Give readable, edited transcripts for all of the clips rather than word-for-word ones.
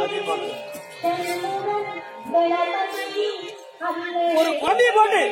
ஒரு குழந்தைய போட்டு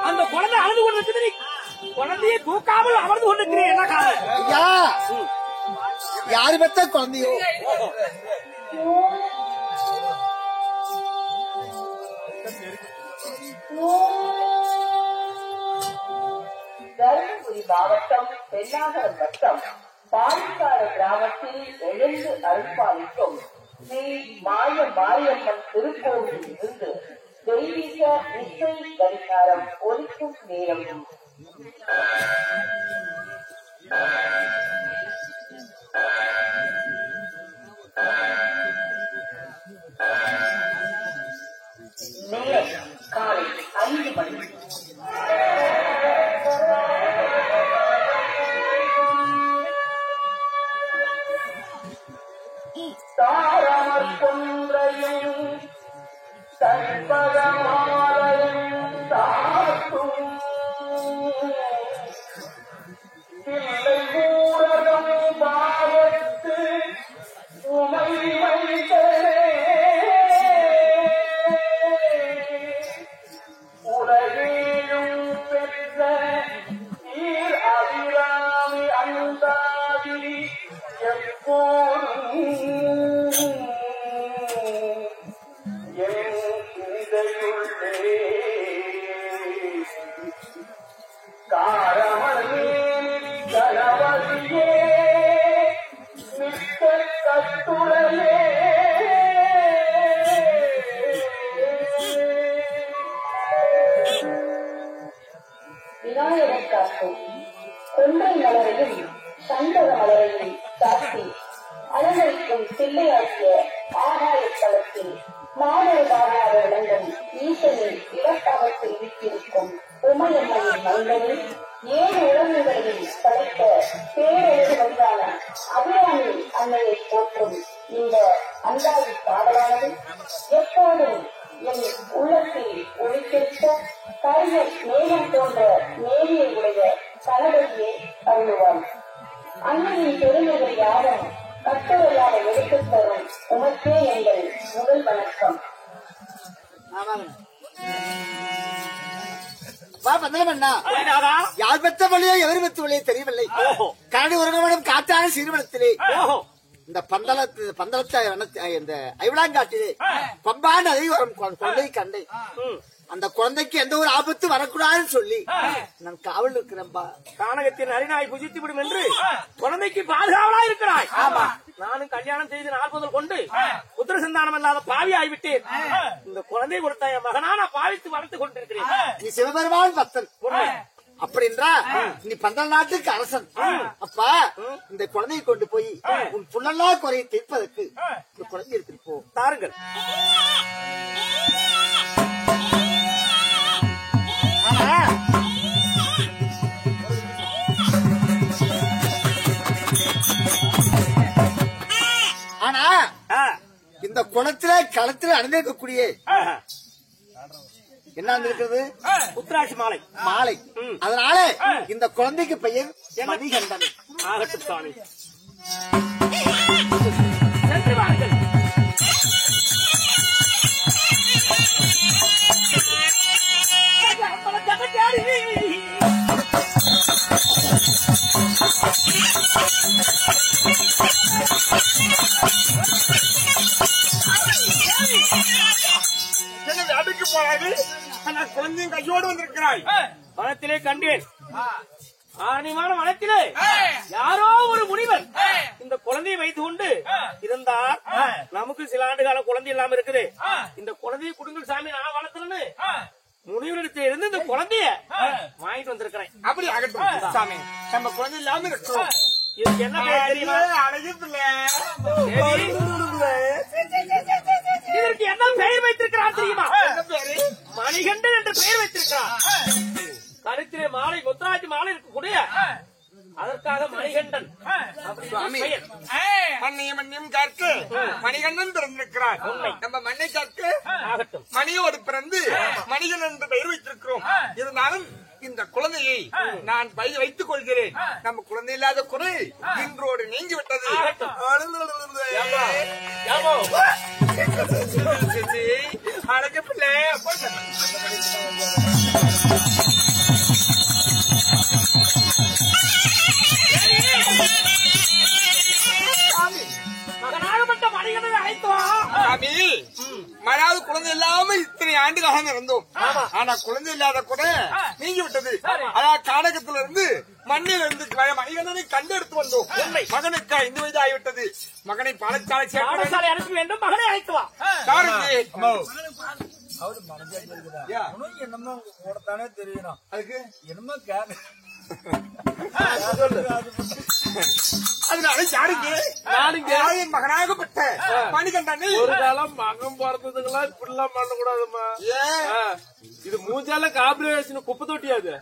அந்த குழந்தை அழுது கொண்டு இருக்குது. குழந்தையை தூக்காமல் அமர்ந்து கொண்டிருக்கிறேன். என்ன காரணம்? ஐயா, யாரு பெற்ற குழந்தையோ? தருமபுரி மாவட்டம் பெண்ணாகரம் வட்டம் பாலிக்காடு கிராமத்தில் எழுந்து அருள்பாலிக்கும் ஸ்ரீ மாய மாரியம்மன் திருக்கோவில் இருந்து தெய்வீக இசை கடிகாரம் ஒலிக்கும் நேரம். நேரம் காலை 5 மணி. தாரமர் கொன்றையும் தற்பதமாலையும் தாக்கும் பிள்ளை ஊரகம் பாவத்து உமை வைத்தே உலகேயும் பெற்ற நீர் அபிராமி அந்தாதி எப்போதும் என் சிந்தையுள்ளே காரமணி கணவதியே மிக்க கட்டுரையே விநாயகர் காக்கும் கொன்றை மலரையும் சந்தக மலரையும் சாத்தி அலங்கரிக்கும் பிள்ளையாகிய ஆகாய தளத்தில் மாணவராக விளங்கும் ஈசனின் இலக்காகத்தில் வீட்டிருக்கும் உமையம்மையின் மங்கனில் 7 உலகங்களையும் படைத்த பேரழகு வந்தான அபிராமி அன்னையை போற்றும் இந்த அந்தாதி பாடலானது எப்போதும் என் உள்ளத்தில் ஒளித்திருக்க கரிய மேகம் போன்ற நேரியை உடைய கணவரியே அருளுவான். அன்னையின் பெருமைகள் யாரும் கட்டுரையாக எடுத்துத் தரும் உமக்கே எங்கள் முதல் வணக்கம். யார் பெற்ற வழியோ எவர் பெற்ற வழியோ தெரியவில்லை. கரடி உறங்கமனம் காற்றான சிறுவனத்திலே இந்த பந்தளத்தை இந்த ஐவிடாங்காட்டிலே பம்பான் அதை குழந்தை கண்டேன். அந்த குழந்தைக்கு எந்த ஒரு ஆபத்து வரக்கூடாதுன்னு சொல்லி நான் காவல் இருக்கிறேன்பா. கானகத்தின் அரிநாய் புஜித்து விடும் என்று குழந்தைக்கு பாதுகாவலா இருக்கிறாய். ஆமா, நானும் கல்யாணம் செய்து 4 முதல் கொண்டு புத்திர சந்தானம் இல்லாத பாவி ஆகிவிட்டேன். இந்த குழந்தை கொடுத்த என் மகனா நான் பாவித்து வளர்த்துக் கொண்டிருக்கிறேன். நீ சிவபெருமான் பக்தன் அப்படின்றா, நீ பந்தல் நாட்டுக்கு அரசன். அப்பா, இந்த குழந்தையை கொண்டு போய் உன் புள்ளல்லா குறையை தீர்ப்பதற்கு இந்த குழந்தை எடுத்துட்டு போ. தாருங்கள். ஆனா இந்த குளத்திலே களத்திலே அணிந்திருக்கக்கூடிய என்ன இருக்கிறது? உத்ராட்சி மாலை. மாலை. அதனால இந்த குழந்தைக்கு பெயர் மணிகண்டன் ஆகட்டும் சாமி. சென்று வாருங்கள். வேட்டைக்கு போறாரு. குழந்தையும் கையோடு வந்திருக்கிறாய். வனத்திலே கண்டேன். ஆணிமான வனத்திலே யாரோ ஒரு முனிவர் இந்த குழந்தையை வைத்துக் கொண்டு இருந்தார். நமக்கு சில ஆண்டு கால குழந்தை இல்லாம இருக்குது. இந்த குழந்தையை குடுங்கள் சாமி, நான் வளர்த்துறேன்னு முனிவரிடத்தில் இருந்து இந்த குழந்தைய வாங்கிட்டு வந்திருக்கிறேன். அப்படி ஆகட்டும் சாமி, நம்ம குழந்தை இல்லாம இருக்கோம். இதுக்கு என்ன பேர் தெரியுமா? இதற்கு என்ன பெயர் வைத்திருக்கிறார் தெரியுமா? மணிகண்டன் என்று பெயர் வைத்திருக்கிறார். கருத்திலே மாலை முத்ராட்சி மாலை இருக்கக்கூடிய அதற்காக மணிகண்டன் பெயர். மண்ணையும் கற்கு மணிகண்டன் பிறந்திருக்கிறார். நம்ம மண்ணை கற்கு ஆகட்டும் மணியோடு பிறந்து மணிகண்டன் என்று பெயர் வைத்திருக்கிறோம். இருந்தாலும் இந்த குழந்தையை நான் வைத்துக் கொள்கிறேன். நம்ம குழந்தை இல்லாத குறை இன்றோடு நீங்கிவிட்டது. அழகு பிள்ளை மகனாகப்பட்ட மணிகண்டனை அழைத்து வா. சாமி, மறாவது குழந்தை இல்லாம இத்தனை ஆண்டு காலம் இருந்தோம். ஆனா குழந்தை இல்லாத கூட நீங்கி விட்டது. அதான் கானகத்துல இருந்து மண்ணில் இருந்து மணிகண்டனை கண்டு எடுத்து வந்தோம். மகனுக்கு 5 வயது ஆகிவிட்டது. மகனை பாடசாலை பாடசாலை அனுப்ப வேண்டும். மகனை அழைத்து வா. என்னமோ ஓடத்தானே தெரியணும். அதுக்கு என்னமோ அதனால யாருங்க மகனாகப்பட்ட மணிகண்டனை ஒரு காலம் மகன் பிறந்ததுக்கெல்லாம் இப்படி எல்லாம் பண்ணக்கூடாதுமா. இது மூஞ்சால கார்பரேஷன் குப்பை தொட்டியாது.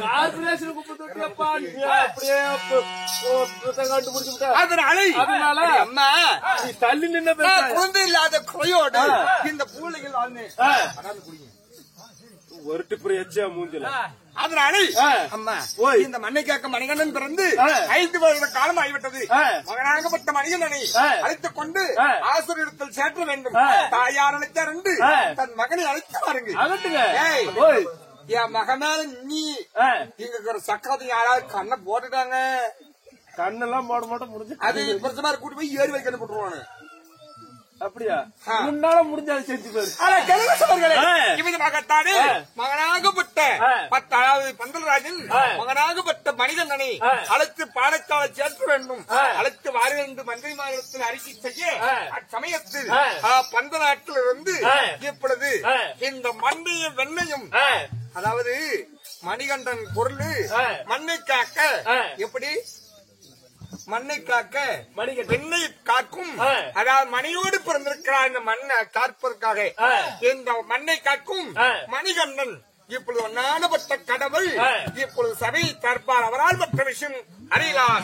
கார்பரேஷன் குப்பை தொட்டியப்பா அப்படியே கண்டுபிடிச்சு. அதனால அம்மா நீ தள்ளி நின்ன குழந்தை இல்லாத குறையோடு இந்த பூலைகள் ஒரு டிப்பு எச்சா மூஞ்சில. அதனால அம்மா இந்த மண்ணை காக்க மணிகண்டன் பிறந்து 5 வருட காலம் ஆகிவிட்டது. மகனாகப்பட்ட மணிகண்டனை அழைத்துக் கொண்டு ஆசிரியத்தில் சேர்க்க வேண்டும். தாயார் அழைத்தார் என்று தன் மகனை அழைத்து பாருங்க. என் மகனால நீ இங்க ஒரு சக்கரத்தை யாராவது கண்ணை போட்டுட்டாங்க. கண்ணெல்லாம் போட மாட்டோம் முடிஞ்சு அது பிரச்சனை கூட்டி போய் ஏறி வைக்கணும் போட்டுருவானு. அப்படியா? முன்னால முடிஞ்சாது செஞ்சு பாரு. இவ்விதமாகத்தானே மகனாகப்பட்ட அதாவது பந்தல்ராஜன் மகனாகப்பட்ட மனிதனை அழைத்து பாடத்தால் சேர்க்க வேண்டும். அழைத்து வார வேண்டும் மந்திரி மாநிலத்தில் அறிக்கை செய்ய அச்சமயத்தில் பந்த நாட்டில் இருந்து இப்பொழுது இந்த மண்ணையும் வெண்ணையும் அதாவது மணிகண்டன் பொருள் மண்ணை காக்க எப்படி மண்ணை காக்க வெண்ணை காக்கும். அதாவது மணியோடு பிறந்திருக்கிறார் இந்த மண்ணை காப்பதற்காக இந்த மண்ணை காக்கும் மணிகண்டன் இப்பொழுது ஒன்னானப்பட்ட கடவுள் இப்பொழுது சபையை தற்பார். அவரால் மற்ற விஷயம் அறியலாம்.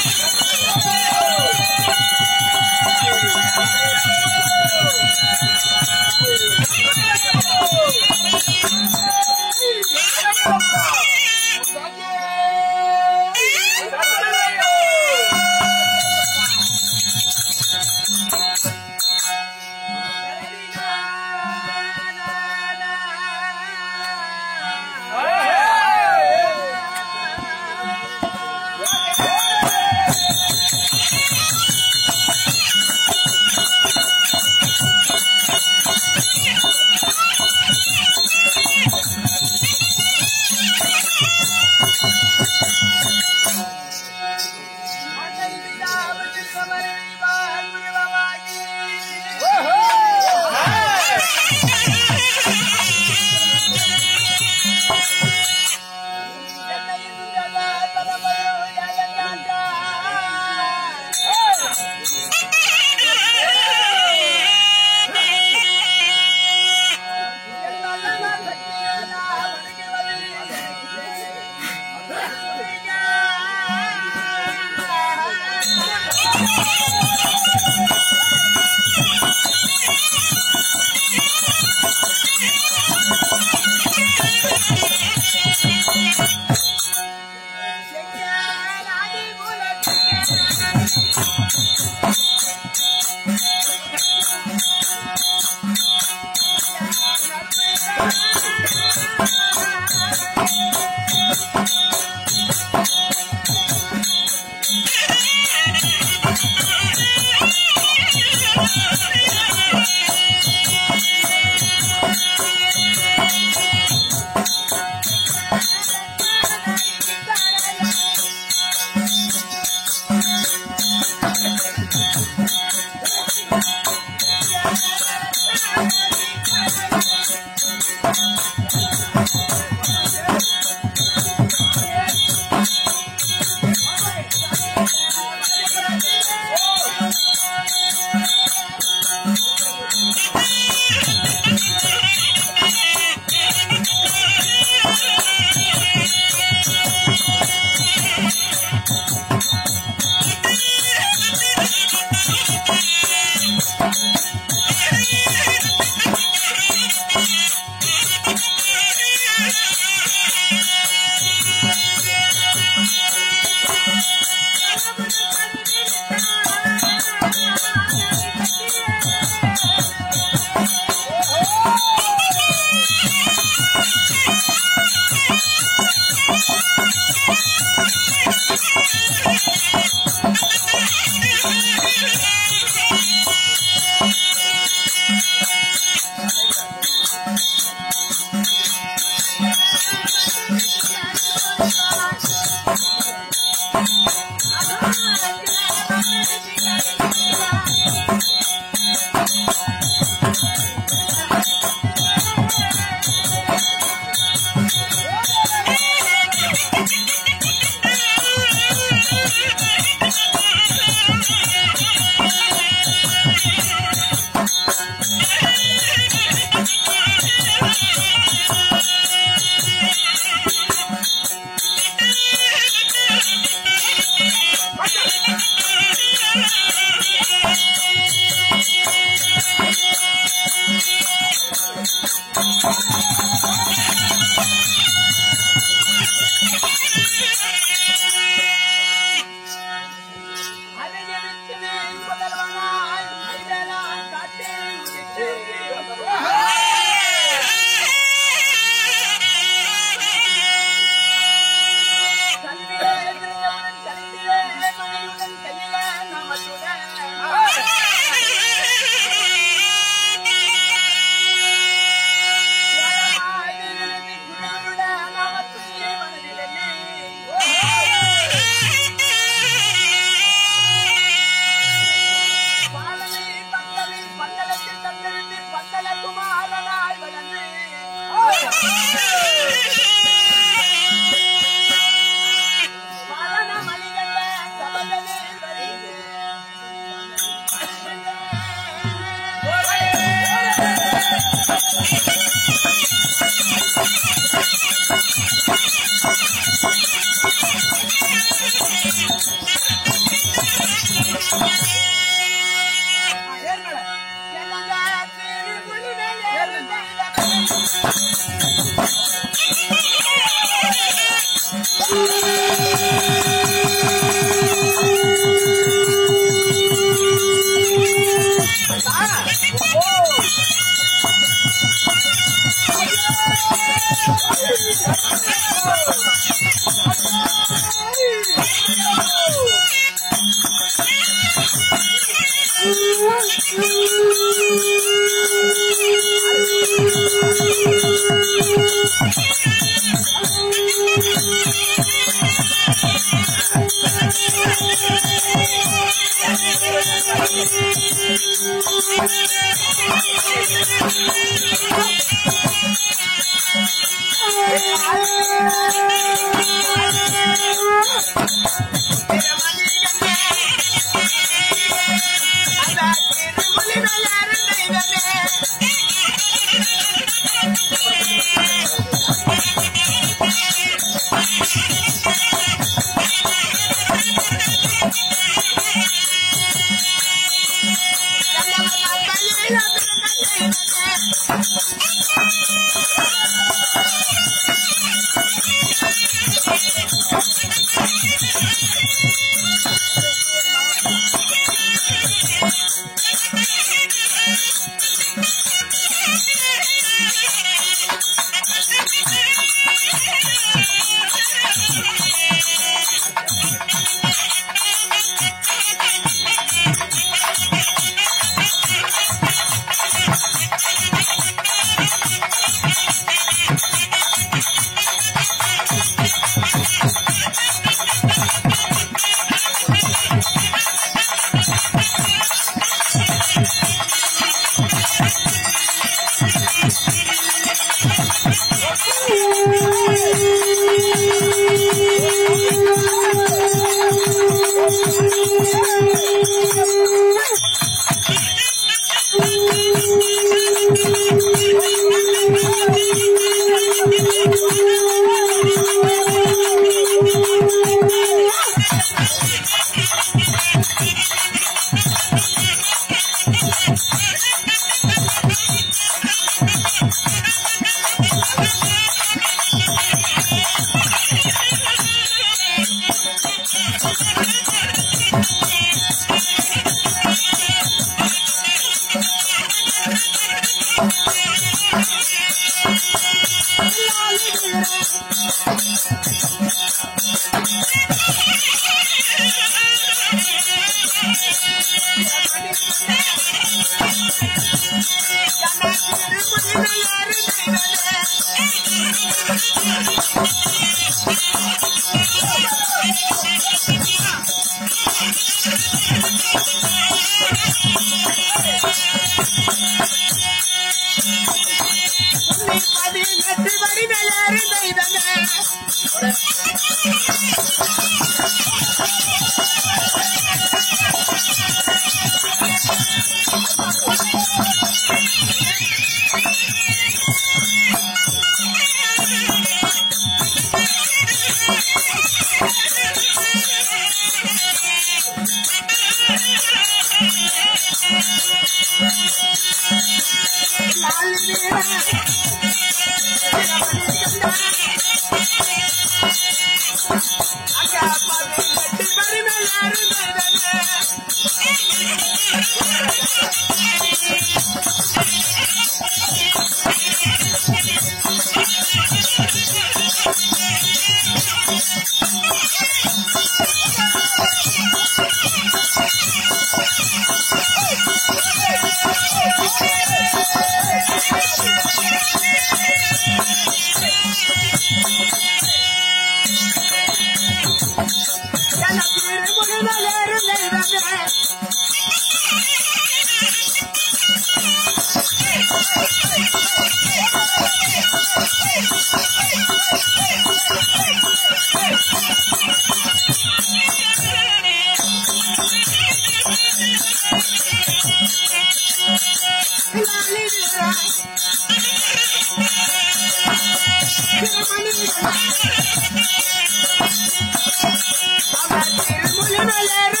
Mother,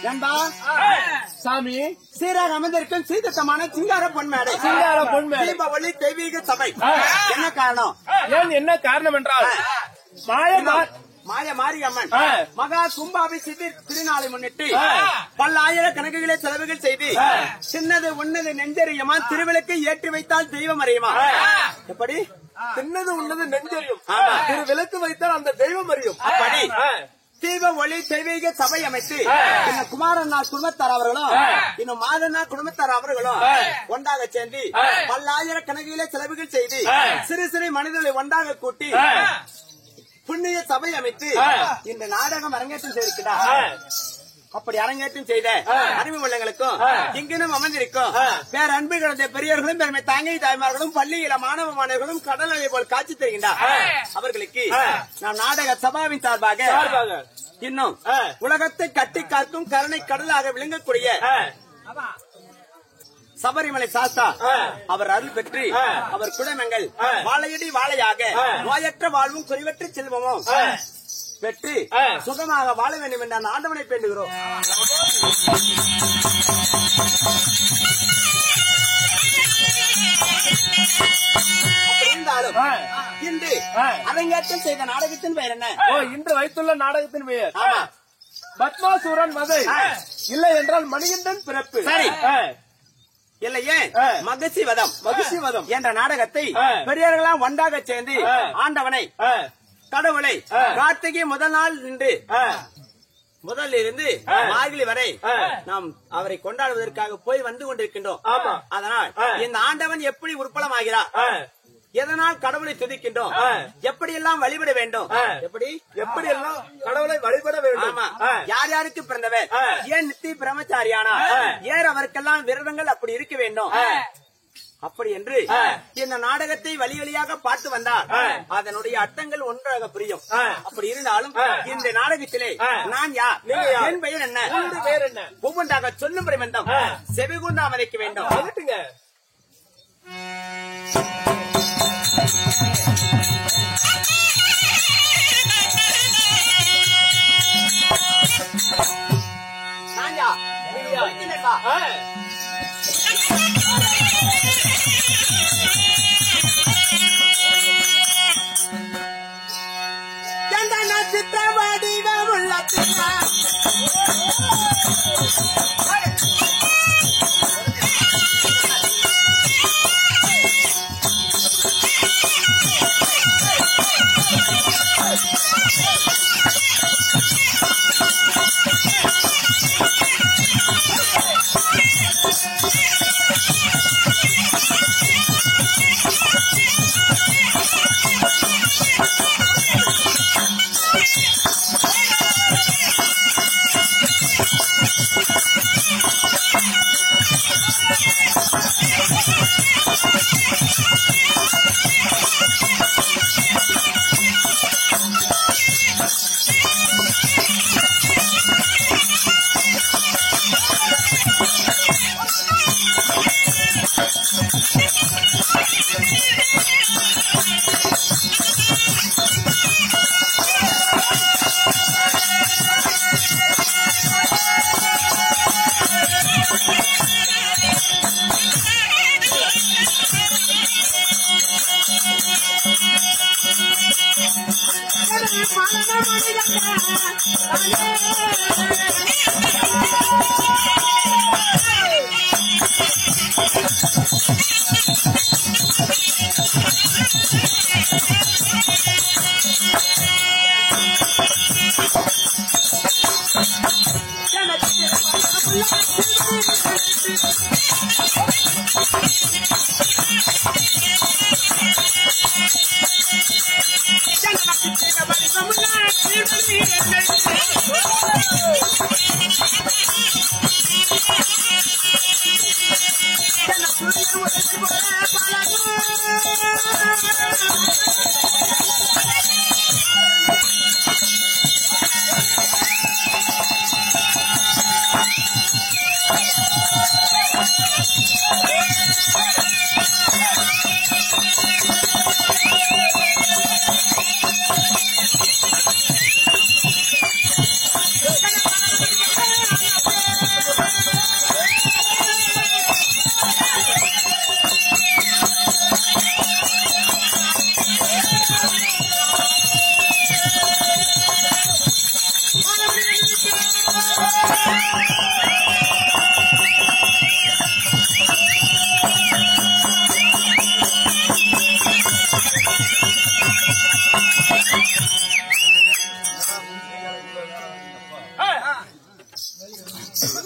ஏன்பா சாமி சீராக அமைந்திருக்கும் சீதத்தமான சிங்கார பொன்மேடை சிங்கார பொன்மேடை. தீபாவளி தெய்வீக சபை என்ன காரணம்? ஏன் என்ன காரணம் என்றால் மாய மாரியம்மன் ஆ. மகா கும்பாபிஷேக திருநாளை முன்னிட்டு பல்லாயிரக்கணக்குகளை செலவுகள் செய்து சின்னது உன்னது நெஞ்சறியுமா திருவிளக்கு ஏற்றி வைத்தால் தெய்வம் அறியுமா? எப்படி சின்னது உள்ளது நெஞ்சறியும், ஆமா. திரு விளக்கு வைத்தால் அந்த தெய்வம் அறியும். அப்படி ஆ. தீப ஒளி தெய்வீக சபை அமைத்து இன்னும் குமாரண்ணா குடும்பத்தார் அவர்களும் இன்னும் மாதண்ணா குடும்பத்தார் அவர்களும் ஒன்றாக சேர்ந்து பல்லாயிரக்கணக்கிலே செலவுகள் செய்து சிறு சிறு மனிதர்களை ஒன்றாக கூட்டி புண்ணிய சபை அமைத்து இந்த நாடகம் அரங்கேற்றம் செய்திருக்கிறார். அப்படி அரங்கேற்றம் செய்த அறிவு உள்ளங்களுக்கும் இங்கினும் அமர்ந்திருக்கும் வேற அன்பு கிடந்த பெரியவர்களும் பெருமை தாங்கை தாய்மார்களும் பள்ளியில மாணவ மாணவர்களும் கடல் அலை போல் காட்சி தருகின்றார். அவர்களுக்கு நாம் நாடக சபாவின் சார்பாக இன்னும் உலகத்தை கட்டி காக்கும் கருணை கடலாக விளங்கக்கூடிய சபரிமலை சாஸ்தா அவர் அருள் பெற்று அவர் குடும்பங்கள் வாழையடி வாழையாக நோயற்ற வாழ்வும் குறைவற்ற செல்வமும் பெற்று சுகமாக வாழ வேண்டும் என்ற ஆண்டவனை வேண்டுகிறோம். இருந்தாலும் இன்று அரங்கேற்றம் செய்த நாடகத்தின் பெயர் என்ன? இன்று வைத்துள்ள நாடகத்தின் பெயர் ஆமா, பத்மாசூரன் வதை, இல்லை என்றால் மணிகண்டன் பிறப்பு. சரி. இல்லையே மகிழ்ச்சி வதம் மகிழ்ச்சி வதம் என்ற நாடகத்தை பெரியவர்களாம் ஒன்றாக சேர்ந்து ஆண்டவனை கடவுளை கார்த்திகை முதல் நாள் நின்று முதலில் இருந்து மார்கழி வரை நாம் அவரை கொண்டாடுவதற்காக போய் வந்து கொண்டிருக்கின்றோம். ஆமா. அதனால் இந்த ஆண்டவன் எப்படி உற்பலமாகிறார், எதனால் கடவுளை துதிக்கின்றோம், எப்படி எல்லாம் வழிபட வேண்டும், எப்படி எல்லாம் கடவுளை வழிபட வேண்டும், யார் யாருக்கு பிறந்தவர், ஏன் நித்திய பிரம்மச்சாரியானா, ஏன் அவருக்கெல்லாம் விரதங்கள் அப்படி இருக்க வேண்டும், அப்படி என்று இந்த நாடகத்தை வழி வழியாக பார்த்து வந்தார். அதனுடைய அர்த்தங்கள் ஒன்றாக புரியும். அப்படி இருந்தாலும் இந்த நாடகத்திலே நான் யார், என் பெயர் என்ன, பேர் என்ன, ஒவ்வொன்றாக சொல்லும் பிரபந்தம் செவிகொண்டு அமைக்க வேண்டும். வந்துட்டுங்க. நான் யார், ஒருங்கிணைப்பா.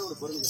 ஒரு பொருள்